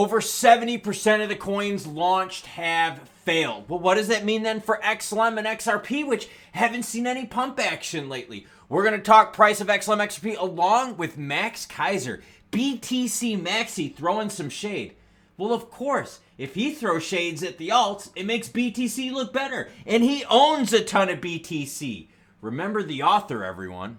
Over 70% of the coins launched have failed. Well, what does that mean then for XLM and XRP, which haven't seen any pump action lately? We're going to talk price of XLM XRP along with Max Kaiser. BTC Maxi throwing some shade. Well, of course, if he throws shades at the alts, it makes BTC look better. And he owns a ton of BTC. Remember the author, everyone.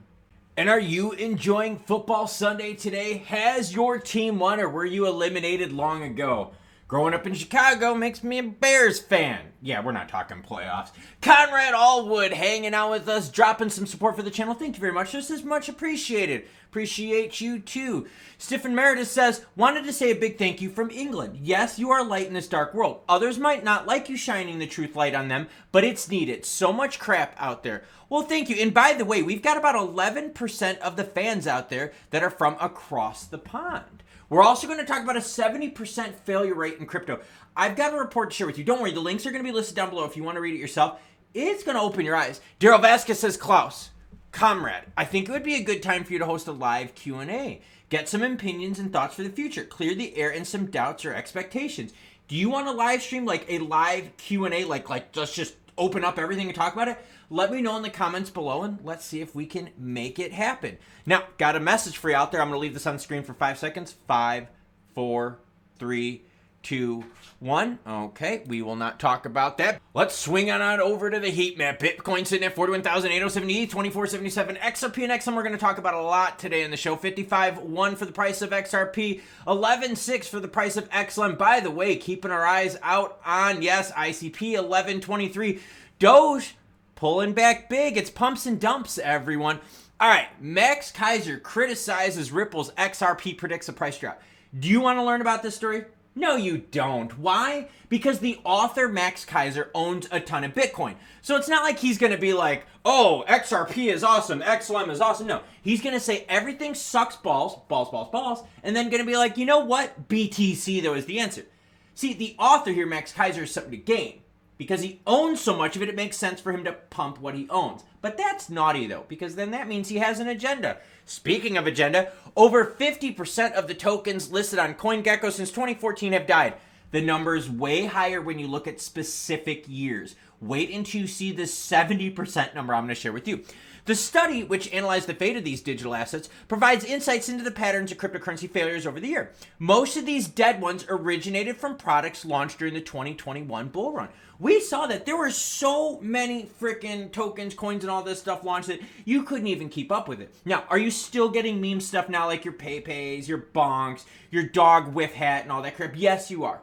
And are you enjoying Football Sunday today? Has your team won or were you eliminated long ago? Growing up in Chicago makes me a Bears fan. Yeah, we're not talking playoffs. Conrad Allwood hanging out with us, dropping some support for the channel. Thank you very much. This is much appreciated. Appreciate you too. Stephen Meredith says, wanted to say a big thank you from England. Yes, you are light in this dark world. Others might not like you shining the truth light on them, but it's needed. So much crap out there. Well, thank you. And by the way, we've got about 11% of the fans out there that are from across the pond. We're also going to talk about a 70% failure rate in crypto. I've got a report to share with you. Don't worry, the links are going to be listed down below if you want to read it yourself. It's going to open your eyes. Daryl Vasquez says, Klaus, comrade, I think it would be a good time for you to host a live Q&A. Get some opinions and thoughts for the future. Clear the air and some doubts or expectations. Do you want a live stream, like a live Q&A, like let's just open up everything and talk about it? Let me know in the comments below, and let's see if we can make it happen. Now, got a message for you out there. I'm going to leave this on screen for 5 seconds. 5, 4, 3, 2, 1. Okay, we will not talk about that. Let's swing on over to the heat map. Bitcoin sitting at 41,807 ETH, 2477 XRP and XM. We're going to talk about a lot today in the show. 55.1 for the price of XRP, 11.6 for the price of XLM. By the way, keeping our eyes out on, yes, ICP, 11.23. Doge pulling back big. It's pumps and dumps, everyone. All right, Max Kaiser criticizes Ripple's XRP, predicts a price drop. Do you want to learn about this story? No, you don't. Why? Because the author, Max Kaiser, owns a ton of Bitcoin. So it's not like he's going to be like, oh, XRP is awesome, XLM is awesome. No, he's going to say everything sucks balls, and then going to be like, you know what? BTC, though, is the answer. See, the author here, Max Kaiser, is something to gain. Because he owns so much of it, it makes sense for him to pump what he owns. But that's naughty, though, because then that means he has an agenda. Speaking of agenda, over 50% of the tokens listed on CoinGecko since 2014 have died. The number is way higher when you look at specific years. Wait until you see the 70% number I'm going to share with you. The study, which analyzed the fate of these digital assets, provides insights into the patterns of cryptocurrency failures over the year. Most of these dead ones originated from products launched during the 2021 bull run. We saw that there were so many freaking tokens, coins, and all this stuff launched that you couldn't even keep up with it. Now, are you still getting meme stuff now, like your PayPays, your bonks, your dog whiff hat, and all that crap? Yes, you are.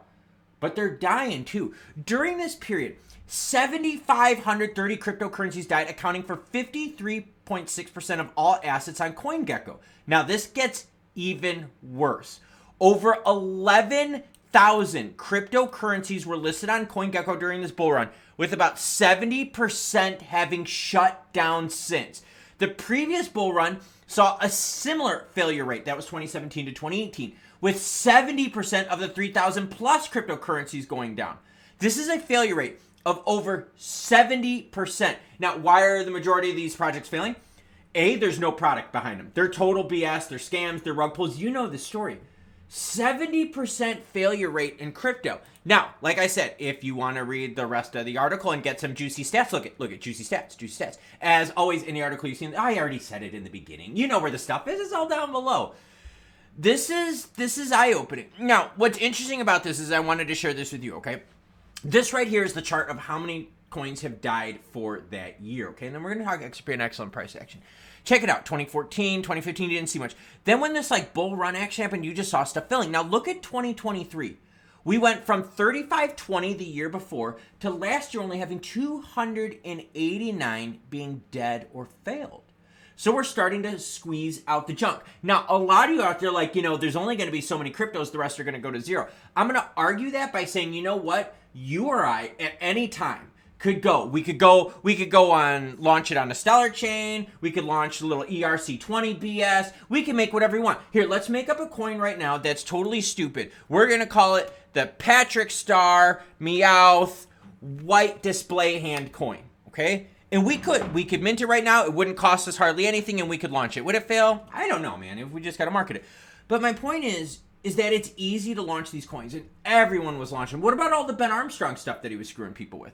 But they're dying too. During this period, 7,530 cryptocurrencies died, accounting for 53.6% of all assets on CoinGecko. Now, this gets even worse. Over 11,000 cryptocurrencies were listed on CoinGecko during this bull run, with about 70% having shut down since. The previous bull run saw a similar failure rate. That was 2017 to 2018, with 70% of the 3,000 plus cryptocurrencies going down. This is a failure rate of over 70%. Now, why are the majority of these projects failing? A, there's no product behind them. They're total BS, they're scams, they're rug pulls. You know the story. 70% failure rate in crypto. Now, like I said, if you want to read the rest of the article and get some juicy stats, look at juicy stats. As always, in the article you've seen, I already said it in the beginning. You know where the stuff is. It's all down below. This is eye-opening. Now, what's interesting about this is I wanted to share this with you, okay? This right here is the chart of how many coins have died for that year, okay? And then we're going to talk XRP and XLM price action. Check it out. 2014, 2015, you didn't see much. Then when this like bull run action happened, you just saw stuff filling. Now look at 2023. We went from 3520 the year before to last year only having 289 being dead or failed. So we're starting to squeeze out the junk. Now, a lot of you out there like, you know, there's only going to be so many cryptos, the rest are going to go to zero. I'm going to argue that by saying, you know what? You or I, at any time, could go. We could go on, launch it on a Stellar chain. We could launch a little ERC20 BS. We can make whatever we want. Here, let's make up a coin right now that's totally stupid. We're going to call it the Patrick Star Meowth White Display Hand coin, okay? And we could mint it right now. It wouldn't cost us hardly anything, and we could launch it. Would it fail? I don't know, man. If we just got to market it. But my point is, is that it's easy to launch these coins, and everyone was launching. What about all the Ben Armstrong stuff that he was screwing people with?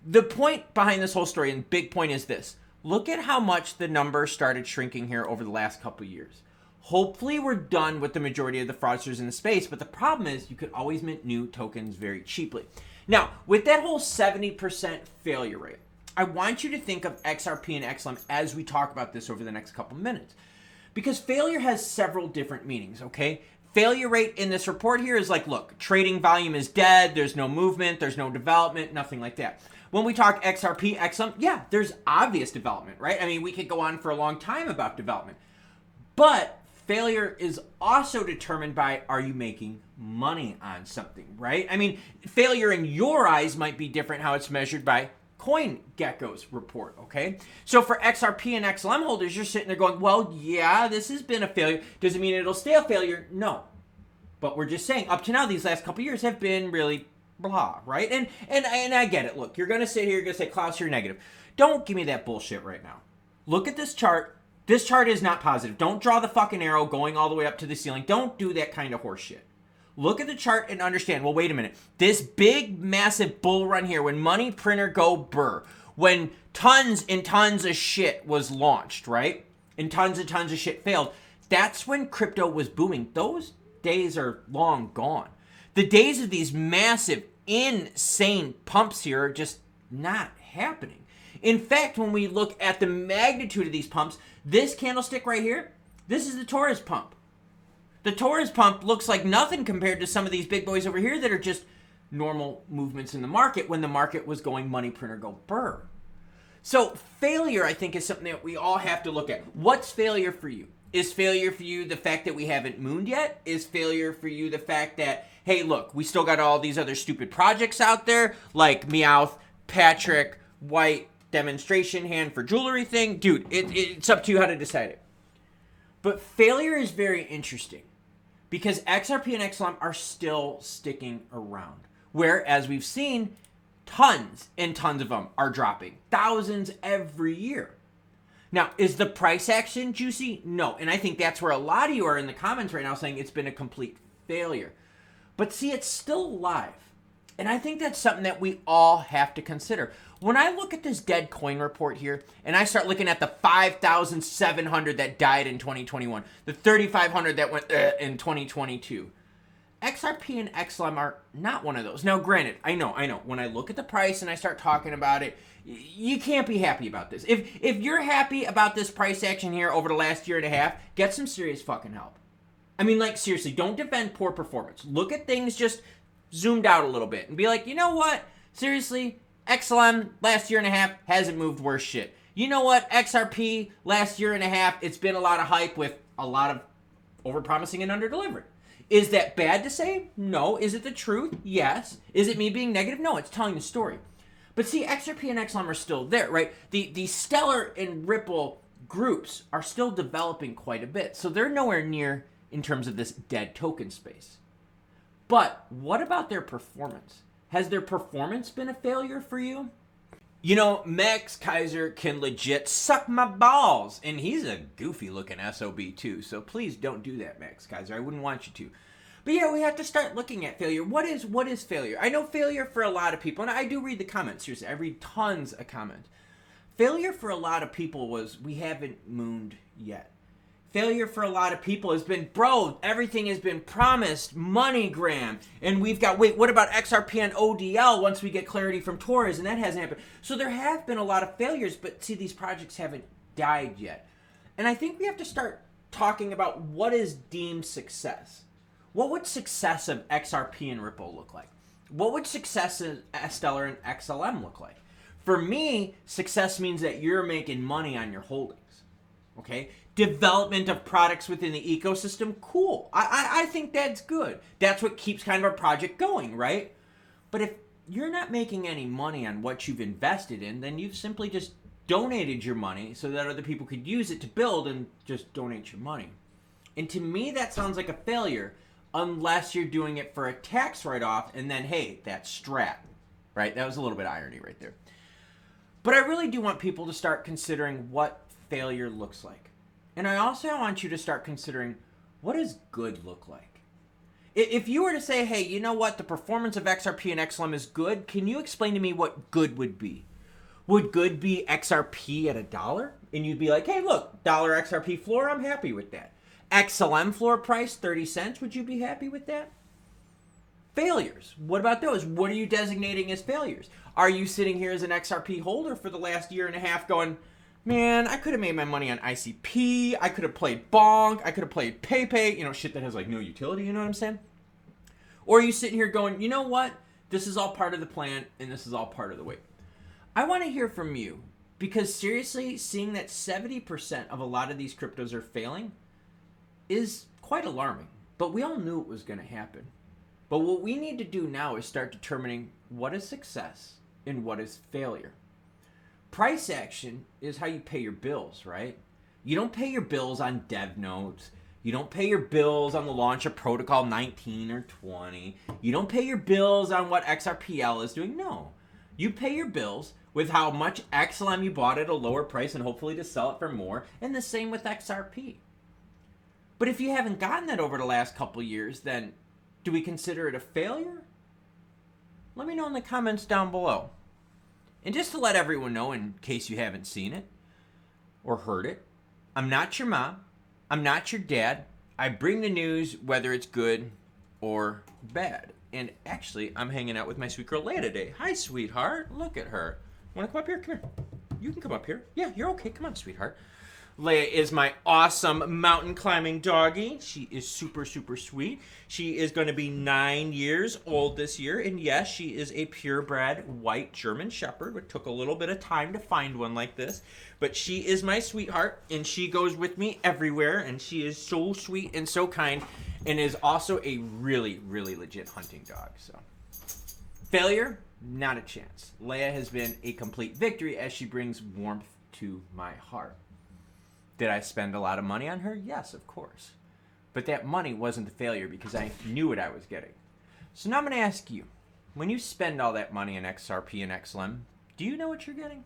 The point behind this whole story, and big point, is this. Look at how much the numbers started shrinking here over the last couple of years. Hopefully we're done with the majority of the fraudsters in the space, but the problem is you could always mint new tokens very cheaply. Now, with that whole 70% failure rate, I want you to think of XRP and XLM as we talk about this over the next couple minutes. Because failure has several different meanings, okay? Failure rate in this report here is like, look, trading volume is dead, there's no movement, there's no development, nothing like that. When we talk XRP, XLM, yeah, there's obvious development, right? I mean, we could go on for a long time about development. But failure is also determined by, are you making money on something, right? I mean, failure in your eyes might be different how it's measured by CoinGecko's report, okay? So for XRP and XLM holders, you're sitting there going, well, yeah, this has been a failure. Does it mean it'll stay a failure? No. But we're just saying, up to now, these last couple years have been really blah, right? And I get it. Look, you're going to sit here, you're going to say, Klaus, you're negative. Don't give me that bullshit right now. Look at this chart. This chart is not positive. Don't draw the fucking arrow going all the way up to the ceiling. Don't do that kind of horse shit. Look at the chart and understand, well, wait a minute. This big, massive bull run here, when money printer go burr, when tons and tons of shit was launched, right? And tons of shit failed, that's when crypto was booming. Those days are long gone. The days of these massive, insane pumps here are just not happening. In fact, when we look at the magnitude of these pumps, this candlestick right here, this is the Taurus pump. The Taurus pump looks like nothing compared to some of these big boys over here that are just normal movements in the market when the market was going money printer go burr. So failure, I think, is something that we all have to look at. What's failure for you? Is failure for you the fact that we haven't mooned yet? Is failure for you the fact that, hey, look, we still got all these other stupid projects out there like Meowth, Patrick, White, demonstration hand for jewelry thing? Dude, it's up to you how to decide it. But failure is very interesting because XRP and XLM are still sticking around. Where, as we've seen, tons and tons of them are dropping. Thousands every year. Now, is the price action juicy? No. And I think that's where a lot of you are in the comments right now saying it's been a complete failure. But see, it's still alive. And I think that's something that we all have to consider. When I look at this dead coin report here, and I start looking at the 5,700 that died in 2021, the 3,500 that went in 2022, XRP and XLM are not one of those. Now, granted, I know. When I look at the price and I start talking about it, you can't be happy about this. If you're happy about this price action here over the last year and a half, get some serious fucking help. I mean, like, seriously, don't defend poor performance. Look at things just zoomed out a little bit and be like, you know what? Seriously, XLM last year and a half hasn't moved worse shit. You know what? XRP last year and a half, it's been a lot of hype with a lot of overpromising and under-delivering. Is that bad to say? No. Is it the truth? Yes. Is it me being negative? No, it's telling the story. But see, XRP and XLM are still there, right? The Stellar and Ripple groups are still developing quite a bit. So they're nowhere near in terms of this dead token space. But what about their performance? Has their performance been a failure for you? You know, Max Kaiser can legit suck my balls. And he's a goofy looking SOB too. So please don't do that, Max Kaiser. I wouldn't want you to. But yeah, we have to start looking at failure. What is failure? I know failure for a lot of people, and I do read the comments. Seriously, I read tons of comments. Failure for a lot of people was we haven't mooned yet. Failure for a lot of people has been, bro, everything has been promised, MoneyGram, and we've got, wait, what about XRP and ODL once we get clarity from Taurus, and that hasn't happened. So there have been a lot of failures, but see, these projects haven't died yet. And I think we have to start talking about what is deemed success. What would success of XRP and Ripple look like? What would success of Stellar and XLM look like? For me, success means that you're making money on your holdings, okay? Development of products within the ecosystem, cool. I think that's good. That's what keeps kind of a project going, right? But if you're not making any money on what you've invested in, then you've simply just donated your money so that other people could use it to build and just donate your money. And to me, that sounds like a failure unless you're doing it for a tax write-off and then, hey, that's strat, right? That was a little bit of irony right there. But I really do want people to start considering what failure looks like. And I also want you to start considering, what does good look like? If you were to say, hey, you know what, the performance of XRP and XLM is good, can you explain to me what good would be? Would good be XRP at $1? And you'd be like, hey, look, dollar XRP floor, I'm happy with that. XLM floor price, 30 cents, would you be happy with that? Failures. What about those? What are you designating as failures? Are you sitting here as an XRP holder for the last year and a half going, man, I could have made my money on ICP, I could have played Bonk, I could have played PayPay, you know, shit that has like no utility, you know what I'm saying? Or are you sitting here going, you know what? This is all part of the plan and this is all part of the wait. I want to hear from you because seriously, seeing that 70% of a lot of these cryptos are failing is quite alarming. But we all knew it was going to happen. But what we need to do now is start determining what is success and what is failure. Price action is how you pay your bills, right? You don't pay your bills on dev notes. You don't pay your bills on the launch of Protocol 19 or 20. You don't pay your bills on what XRPL is doing. No. You pay your bills with how much XLM you bought at a lower price and hopefully to sell it for more. And the same with XRP. But if you haven't gotten that over the last couple years, then do we consider it a failure? Let me know in the comments down below. And just to let everyone know, in case you haven't seen it or heard it, I'm not your mom. I'm not your dad. I bring the news whether it's good or bad. And actually, I'm hanging out with my sweet girl Leia today. Hi, sweetheart. Look at her. Want to come up here? Come here. You can come up here. Yeah, you're okay. Come on, sweetheart. Leia is my awesome mountain climbing doggie. She is super, super sweet. She is going to be 9 years old this year. And yes, she is a purebred white German Shepherd. It took a little bit of time to find one like this. But she is my sweetheart, and she goes with me everywhere. And she is so sweet and so kind, and is also a really, really legit hunting dog. So, failure? Not a chance. Leia has been a complete victory as she brings warmth to my heart. Did I spend a lot of money on her? Yes, of course. But that money wasn't a failure because I knew what I was getting. So now I'm going to ask you, when you spend all that money in XRP and XLM, do you know what you're getting?